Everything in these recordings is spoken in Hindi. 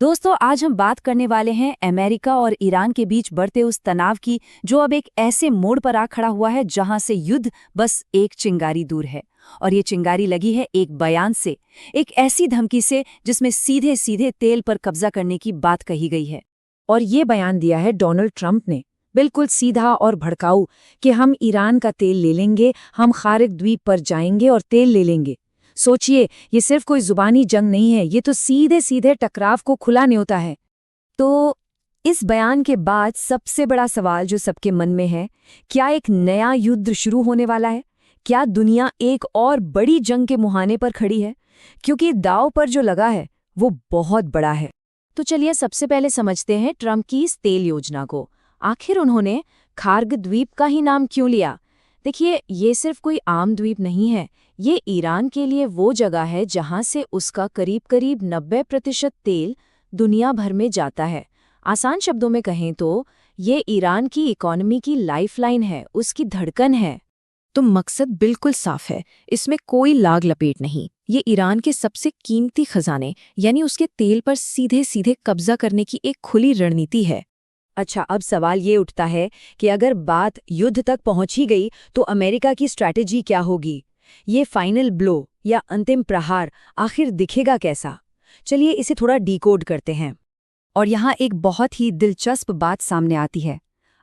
दोस्तों, आज हम बात करने वाले हैं अमेरिका और ईरान के बीच बढ़ते उस तनाव की जो अब एक ऐसे मोड़ पर आ खड़ा हुआ है जहां से युद्ध बस एक चिंगारी दूर है। और ये चिंगारी लगी है एक बयान से, एक ऐसी धमकी से जिसमें सीधे सीधे तेल पर कब्जा करने की बात कही गई है। और ये बयान दिया है डोनाल्ड ट्रंप ने, बिल्कुल सीधा और भड़काऊ कि हम ईरान का तेल ले लेंगे, हम खारिग द्वीप पर जाएंगे और तेल ले लेंगे। सोचिए, ये सिर्फ कोई जुबानी जंग नहीं है, ये तो सीधे सीधे टकराव को खुला न्योता है। तो इस बयान के बाद सबसे बड़ा सवाल जो सबके मन में है, क्या एक नया युद्ध शुरू होने वाला है? क्या दुनिया एक और बड़ी जंग के मुहाने पर खड़ी है? क्योंकि दांव पर जो लगा है वो बहुत बड़ा है। तो चलिए सबसे पहले समझते हैं ट्रंप की इस तेल योजना को। आखिर उन्होंने खार्ग द्वीप का ही नाम क्यों लिया? देखिए, ये सिर्फ कोई आम द्वीप नहीं है। ये ईरान के लिए वो जगह है जहां से उसका करीब करीब 90% तेल दुनिया भर में जाता है। आसान शब्दों में कहें तो ये ईरान की इकोनॉमी की लाइफलाइन है, उसकी धड़कन है। तो मकसद बिल्कुल साफ है, इसमें कोई लाग लपेट नहीं। ये ईरान के सबसे कीमती खजाने यानी उसके तेल पर सीधे सीधे कब्जा करने की एक खुली रणनीति है। अच्छा, अब सवाल ये उठता है कि अगर बात युद्ध तक पहुंच ही गई तो अमेरिका की स्ट्रैटेजी क्या होगी? ये फाइनल ब्लो या अंतिम प्रहार आखिर दिखेगा कैसा? चलिए इसे थोड़ा डिकोड करते हैं। और यहाँ एक बहुत ही दिलचस्प बात सामने आती है।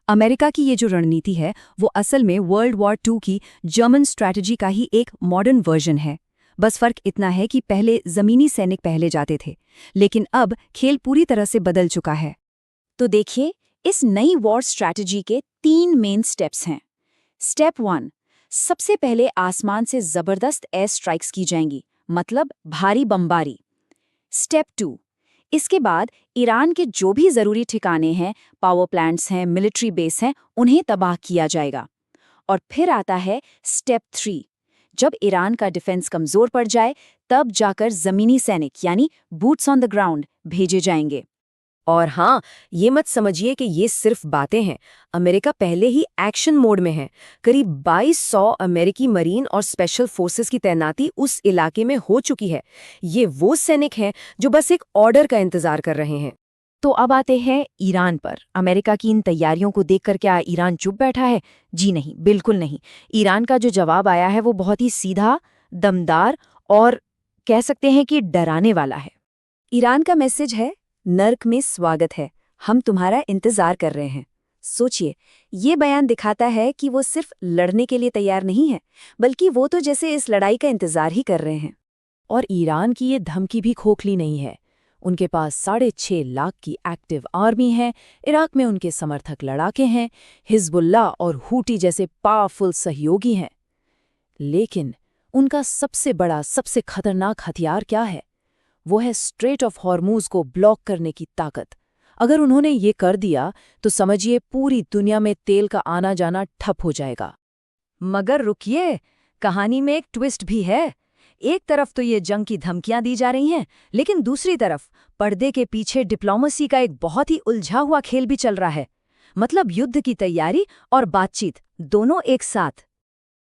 अमेरिका की ये जो रणनीति है वो असल में वर्ल्ड वॉर 2 की जर्मन स्ट्रैटेजी का ही एक मॉडर्न वर्जन है। बस फर्क इतना है कि पहले जमीनी सैनिक पहले जाते थे, लेकिन अब खेल पूरी तरह से बदल चुका है। तो देखिए, इस नई वॉर स्ट्रैटेजी के 3 मेन स्टेप्स हैं। स्टेप 1, सबसे पहले आसमान से जबरदस्त एयर स्ट्राइक्स की जाएंगी, मतलब भारी बमबारी। स्टेप 2, इसके बाद ईरान के जो भी जरूरी ठिकाने हैं, पावर प्लांट्स हैं, मिलिट्री बेस हैं, उन्हें तबाह किया जाएगा। और फिर आता है स्टेप 3, जब ईरान का डिफेंस कमजोर पड़ जाए तब जाकर जमीनी सैनिक यानी बूट्स ऑन द ग्राउंड भेजे जाएंगे। और हाँ, ये मत समझिए कि ये सिर्फ बातें हैं। अमेरिका पहले ही एक्शन मोड में है। करीब 2200 अमेरिकी मरीन और स्पेशल फोर्सेस की तैनाती उस इलाके में हो चुकी है। ये वो सैनिक हैं जो बस एक ऑर्डर का इंतजार कर रहे हैं। तो अब आते हैं ईरान पर। अमेरिका की इन तैयारियों को देखकर क्या ईरान चुप बैठा है? जी नहीं, बिल्कुल नहीं। ईरान का जो जवाब आया है वो बहुत ही सीधा, दमदार और कह सकते हैं कि डराने वाला है। ईरान का मैसेज है, नर्क में स्वागत है, हम तुम्हारा इंतजार कर रहे हैं। सोचिए, ये बयान दिखाता है कि वो सिर्फ लड़ने के लिए तैयार नहीं है, बल्कि वो तो जैसे इस लड़ाई का इंतजार ही कर रहे हैं। और ईरान की ये धमकी भी खोखली नहीं है। उनके पास 6.5 लाख की एक्टिव आर्मी है, इराक में उनके समर्थक लड़ाके हैं, हिजबुल्लाह और हूटी जैसे पावरफुल सहयोगी हैं। लेकिन उनका सबसे बड़ा, सबसे खतरनाक हथियार क्या है? वो है स्ट्रेट ऑफ हॉर्मूज को ब्लॉक करने की ताकत। अगर उन्होंने ये कर दिया तो समझिए पूरी दुनिया में तेल का आना जाना ठप हो जाएगा। मगर रुकिए, कहानी में एक ट्विस्ट भी है। एक तरफ तो ये जंग की धमकियां दी जा रही हैं, लेकिन दूसरी तरफ पर्दे के पीछे डिप्लोमेसी का एक बहुत ही उलझा हुआ खेल भी चल रहा है। मतलब युद्ध की तैयारी और बातचीत दोनों एक साथ।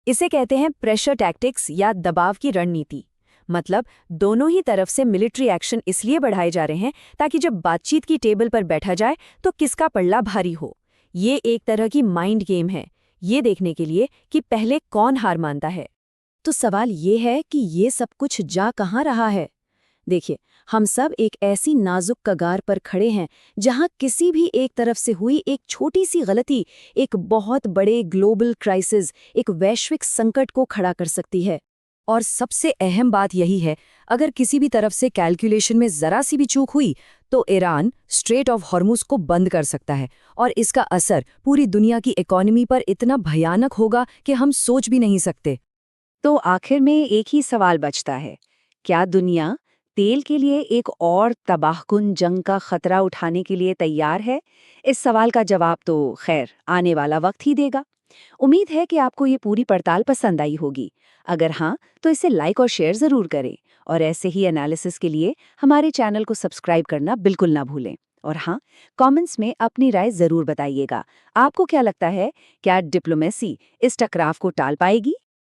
इसे कहते हैं प्रेशर टैक्टिक्स या दबाव की रणनीति। मतलब दोनों ही तरफ से मिलिट्री एक्शन इसलिए बढ़ाए जा रहे हैं ताकि जब बातचीत की टेबल पर बैठा जाए तो किसका पल्ला भारी हो। ये एक तरह की माइंड गेम है, ये देखने के लिए कि पहले कौन हार मानता है। तो सवाल ये है कि ये सब कुछ जा कहाँ रहा है? देखिए, हम सब एक ऐसी नाजुक कगार पर खड़े हैं जहां किसी भी एक तरफ से हुई एक छोटी सी गलती एक बहुत बड़े ग्लोबल क्राइसिस, एक वैश्विक संकट को खड़ा कर सकती है। और सबसे अहम बात यही है, अगर किसी भी तरफ से कैलकुलेशन में जरा सी भी चूक हुई तो ईरान स्ट्रेट ऑफ हॉर्मुज को बंद कर सकता है, और इसका असर पूरी दुनिया की इकोनॉमी पर इतना भयानक होगा कि हम सोच भी नहीं सकते। तो आखिर में एक ही सवाल बचता है, क्या दुनिया तेल के लिए एक और तबाहकुन जंग का खतरा उठाने के लिए तैयार है? इस सवाल का जवाब तो खैर आने वाला वक्त ही देगा। उम्मीद है कि आपको ये पूरी पड़ताल पसंद आई होगी। अगर हाँ, तो इसे लाइक और शेयर जरूर करें, और ऐसे ही एनालिसिस के लिए हमारे चैनल को सब्सक्राइब करना बिल्कुल ना भूलें। और हाँ, कमेंट्स में अपनी राय जरूर बताइएगा। आपको क्या लगता है, क्या डिप्लोमेसी इस टकराव को टाल पाएगी?